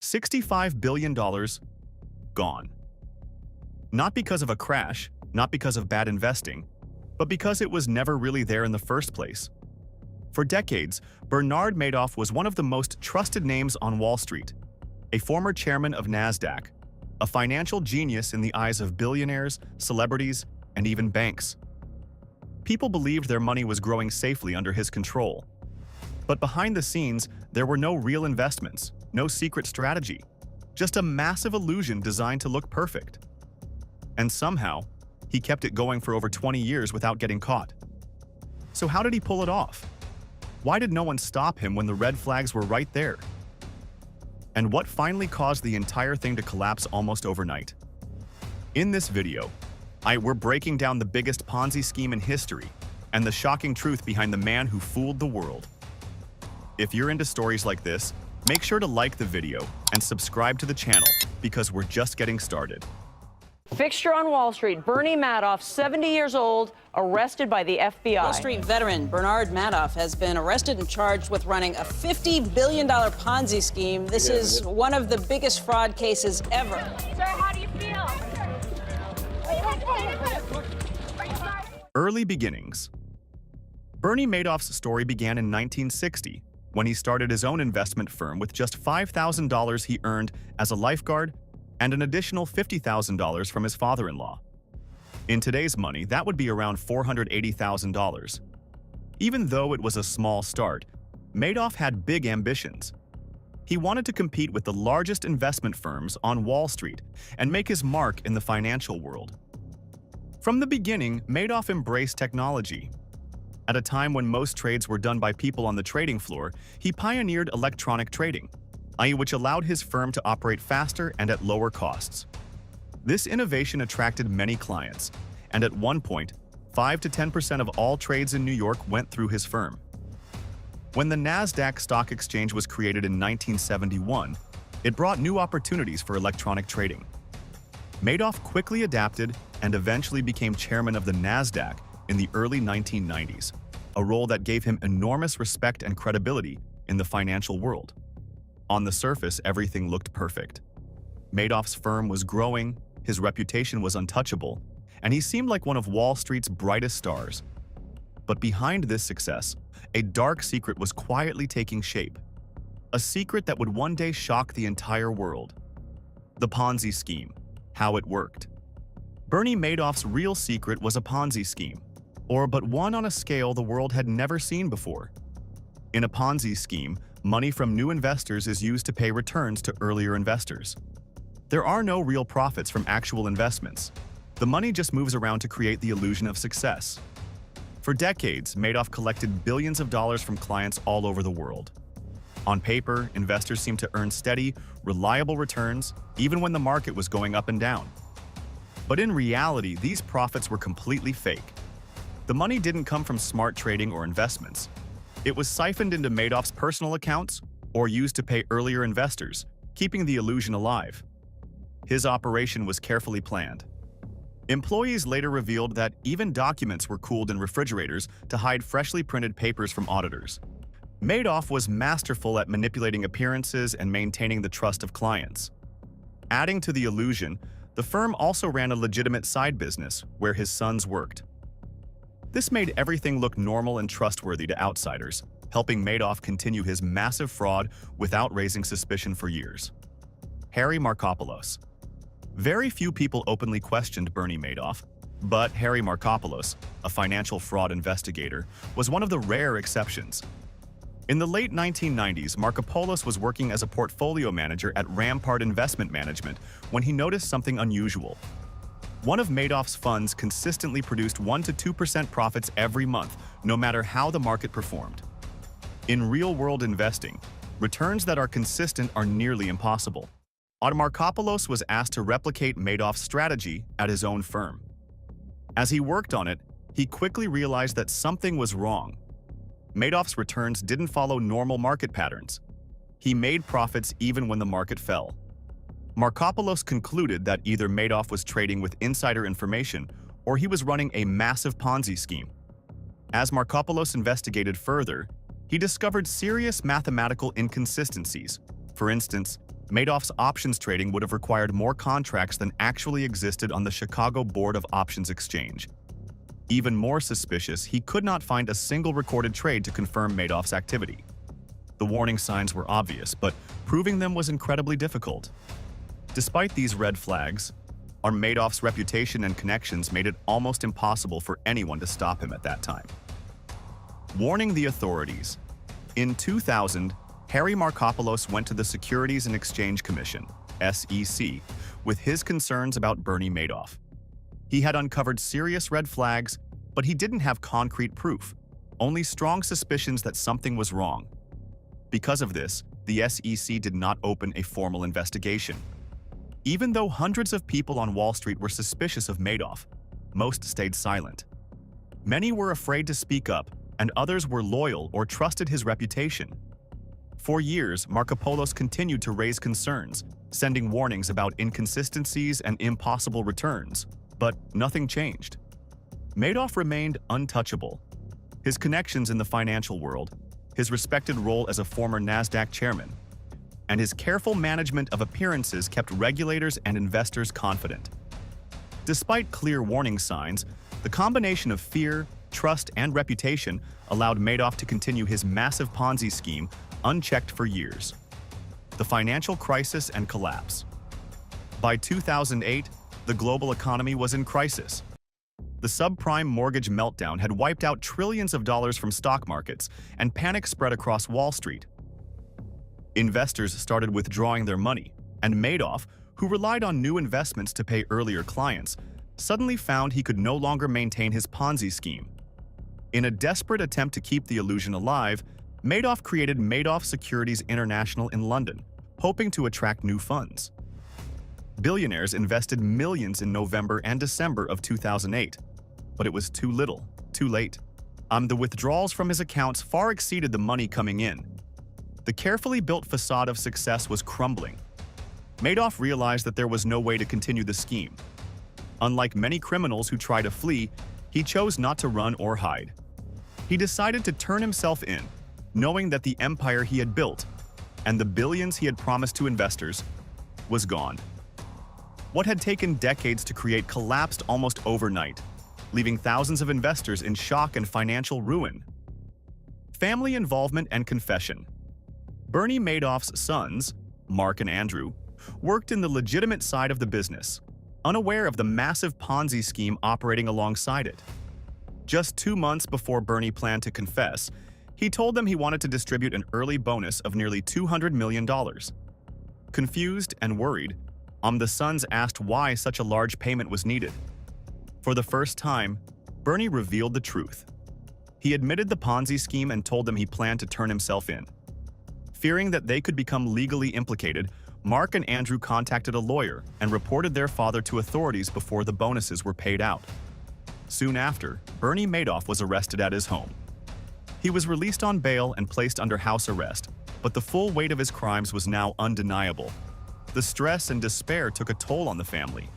$65 billion gone. Not because of a crash, not because of bad investing, but because it was never really there in the first place. For decades, Bernard Madoff was one of the most trusted names on Wall Street, a former chairman of NASDAQ, a financial genius in the eyes of billionaires, celebrities, and even banks. People believed their money was growing safely under his control. But behind the scenes, there were no real investments, no secret strategy, just a massive illusion designed to look perfect. And somehow, he kept it going for over 20 years without getting caught. So how did he pull it off? Why did no one stop him when the red flags were right there? And what finally caused the entire thing to collapse almost overnight? In this video, we're breaking down the biggest Ponzi scheme in history and the shocking truth behind the man who fooled the world. If you're into stories like this, make sure to like the video and subscribe to the channel because we're just getting started. Fixture on Wall Street, Bernie Madoff, 70 years old, arrested by the FBI. Wall Street veteran Bernard Madoff has been arrested and charged with running a $50 billion Ponzi scheme. This is one of the biggest fraud cases ever. Sir, how do you feel? Early beginnings. Bernie Madoff's story began in 1960 when he started his own investment firm with just $5,000 he earned as a lifeguard and an additional $50,000 from his father-in-law. In today's money, that would be around $480,000. Even though it was a small start, Madoff had big ambitions. He wanted to compete with the largest investment firms on Wall Street and make his mark in the financial world. From the beginning, Madoff embraced technology. At a time when most trades were done by people on the trading floor, he pioneered electronic trading, which allowed his firm to operate faster and at lower costs. This innovation attracted many clients, and at one point, 5 to 10% of all trades in New York went through his firm. When the NASDAQ stock exchange was created in 1971, it brought new opportunities for electronic trading. Madoff quickly adapted and eventually became chairman of the NASDAQ in the early 1990s, a role that gave him enormous respect and credibility in the financial world. On the surface, everything looked perfect. Madoff's firm was growing, his reputation was untouchable, and he seemed like one of Wall Street's brightest stars. But behind this success, a dark secret was quietly taking shape. A secret that would one day shock the entire world. The Ponzi scheme, how it worked. Bernie Madoff's real secret was a Ponzi scheme, but one on a scale the world had never seen before. In a Ponzi scheme, money from new investors is used to pay returns to earlier investors. There are no real profits from actual investments. The money just moves around to create the illusion of success. For decades, Madoff collected billions of dollars from clients all over the world. On paper, investors seemed to earn steady, reliable returns, even when the market was going up and down. But in reality, these profits were completely fake. The money didn't come from smart trading or investments. It was siphoned into Madoff's personal accounts or used to pay earlier investors, keeping the illusion alive. His operation was carefully planned. Employees later revealed that even documents were cooled in refrigerators to hide freshly printed papers from auditors. Madoff was masterful at manipulating appearances and maintaining the trust of clients. Adding to the illusion, the firm also ran a legitimate side business where his sons worked. This made everything look normal and trustworthy to outsiders, helping Madoff continue his massive fraud without raising suspicion for years. Harry Markopolos. Very few people openly questioned Bernie Madoff, but Harry Markopolos, a financial fraud investigator, was one of the rare exceptions. In the late 1990s, Markopolos was working as a portfolio manager at Rampart Investment Management when he noticed something unusual. One of Madoff's funds consistently produced 1 to 2% profits every month, no matter how the market performed. In real-world investing, returns that are consistent are nearly impossible. Markopolos was asked to replicate Madoff's strategy at his own firm. As he worked on it, he quickly realized that something was wrong. Madoff's returns didn't follow normal market patterns. He made profits even when the market fell. Markopolos concluded that either Madoff was trading with insider information or he was running a massive Ponzi scheme. As Markopolos investigated further, he discovered serious mathematical inconsistencies. For instance, Madoff's options trading would have required more contracts than actually existed on the Chicago Board of Options Exchange. Even more suspicious, he could not find a single recorded trade to confirm Madoff's activity. The warning signs were obvious, but proving them was incredibly difficult. Despite these red flags, Madoff's reputation and connections made it almost impossible for anyone to stop him at that time. Warning the authorities. In 2000, Harry Markopolos went to the Securities and Exchange Commission, SEC, with his concerns about Bernie Madoff. He had uncovered serious red flags, but he didn't have concrete proof, only strong suspicions that something was wrong. Because of this, the SEC did not open a formal investigation. Even though hundreds of people on Wall Street were suspicious of Madoff, most stayed silent. Many were afraid to speak up, and others were loyal or trusted his reputation. For years, Markopolos continued to raise concerns, sending warnings about inconsistencies and impossible returns, but nothing changed. Madoff remained untouchable. His connections in the financial world, his respected role as a former NASDAQ chairman, and his careful management of appearances kept regulators and investors confident. Despite clear warning signs, the combination of fear, trust, and reputation allowed Madoff to continue his massive Ponzi scheme unchecked for years. The financial crisis and collapse. By 2008, the global economy was in crisis. The subprime mortgage meltdown had wiped out trillions of dollars from stock markets, and panic spread across Wall Street. Investors started withdrawing their money, and Madoff, who relied on new investments to pay earlier clients, suddenly found he could no longer maintain his Ponzi scheme. In a desperate attempt to keep the illusion alive, Madoff created Madoff Securities International in London, hoping to attract new funds. Billionaires invested millions in November and December of 2008, but it was too little, too late. The withdrawals from his accounts far exceeded the money coming in. The carefully built facade of success was crumbling. Madoff realized that there was no way to continue the scheme. Unlike many criminals who try to flee, he chose not to run or hide. He decided to turn himself in, knowing that the empire he had built and the billions he had promised to investors was gone. What had taken decades to create collapsed almost overnight, leaving thousands of investors in shock and financial ruin. Family involvement and confession. Bernie Madoff's sons, Mark and Andrew, worked in the legitimate side of the business, unaware of the massive Ponzi scheme operating alongside it. Just 2 months before Bernie planned to confess, he told them he wanted to distribute an early bonus of nearly $200 million. Confused and worried, the sons asked why such a large payment was needed. For the first time, Bernie revealed the truth. He admitted the Ponzi scheme and told them he planned to turn himself in. Fearing that they could become legally implicated, Mark and Andrew contacted a lawyer and reported their father to authorities before the bonuses were paid out. Soon after, Bernie Madoff was arrested at his home. He was released on bail and placed under house arrest, but the full weight of his crimes was now undeniable. The stress and despair took a toll on the family.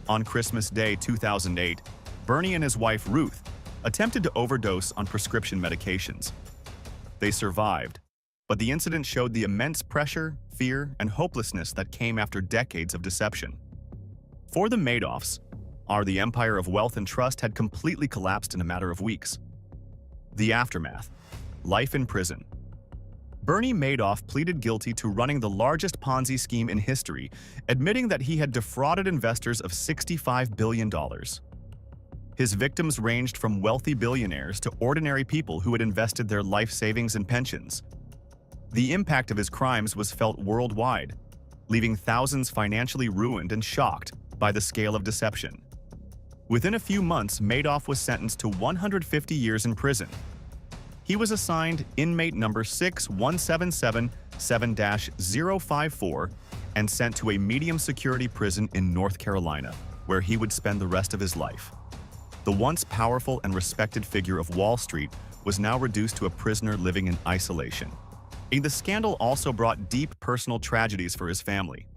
On Christmas Day 2008, Bernie and his wife Ruth attempted to overdose on prescription medications. They survived, but the incident showed the immense pressure, fear, and hopelessness that came after decades of deception. For the Madoffs, the empire of wealth and trust had completely collapsed in a matter of weeks. The aftermath. Life in prison. Bernie Madoff pleaded guilty to running the largest Ponzi scheme in history, admitting that he had defrauded investors of $65 billion. His victims ranged from wealthy billionaires to ordinary people who had invested their life savings and pensions. The impact of his crimes was felt worldwide, leaving thousands financially ruined and shocked by the scale of deception. Within a few months, Madoff was sentenced to 150 years in prison. He was assigned inmate number 61777-054 and sent to a medium-security prison in North Carolina, where he would spend the rest of his life. The once powerful and respected figure of Wall Street was now reduced to a prisoner living in isolation. The scandal also brought deep personal tragedies for his family.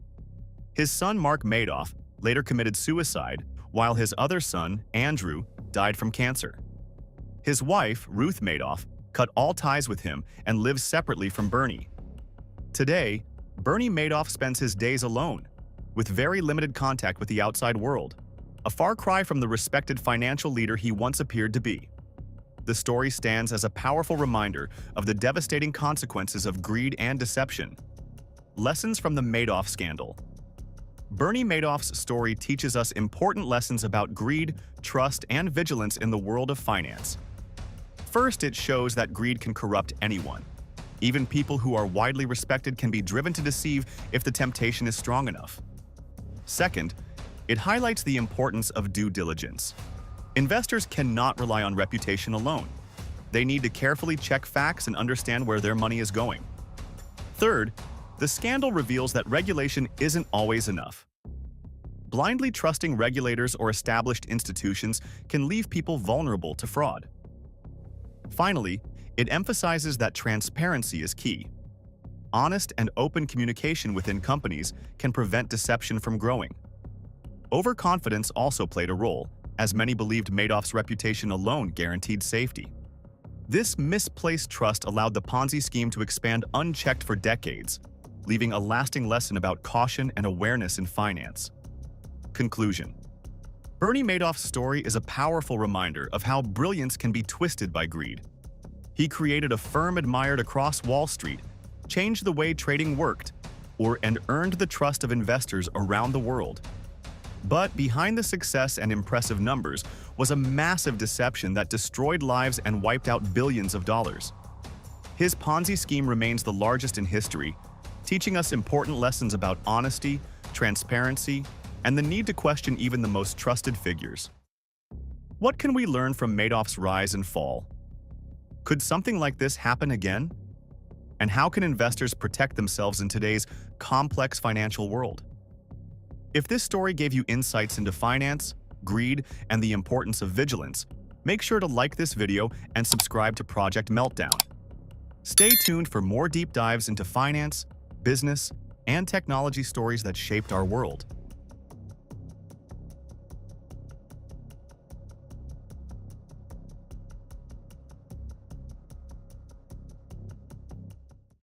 His son Mark Madoff later committed suicide, while his other son, Andrew, died from cancer. His wife, Ruth Madoff, cut all ties with him and lives separately from Bernie. Today, Bernie Madoff spends his days alone, with very limited contact with the outside world, a far cry from the respected financial leader he once appeared to be. The story stands as a powerful reminder of the devastating consequences of greed and deception. Lessons from the Madoff scandal. Bernie Madoff's story teaches us important lessons about greed, trust, and vigilance in the world of finance. First, it shows that greed can corrupt anyone. Even people who are widely respected can be driven to deceive if the temptation is strong enough. Second, it highlights the importance of due diligence. Investors cannot rely on reputation alone. They need to carefully check facts and understand where their money is going. Third, the scandal reveals that regulation isn't always enough. Blindly trusting regulators or established institutions can leave people vulnerable to fraud. Finally, it emphasizes that transparency is key. Honest and open communication within companies can prevent deception from growing. Overconfidence also played a role, as many believed Madoff's reputation alone guaranteed safety. This misplaced trust allowed the Ponzi scheme to expand unchecked for decades, leaving a lasting lesson about caution and awareness in finance. Conclusion. Bernie Madoff's story is a powerful reminder of how brilliance can be twisted by greed. He created a firm admired across Wall Street, changed the way trading worked, and earned the trust of investors around the world. But behind the success and impressive numbers was a massive deception that destroyed lives and wiped out billions of dollars. His Ponzi scheme remains the largest in history, teaching us important lessons about honesty, transparency, and the need to question even the most trusted figures. What can we learn from Madoff's rise and fall? Could something like this happen again? And how can investors protect themselves in today's complex financial world? If this story gave you insights into finance, greed, and the importance of vigilance, make sure to like this video and subscribe to Project Meltdown. Stay tuned for more deep dives into finance, business, and technology stories that shaped our world.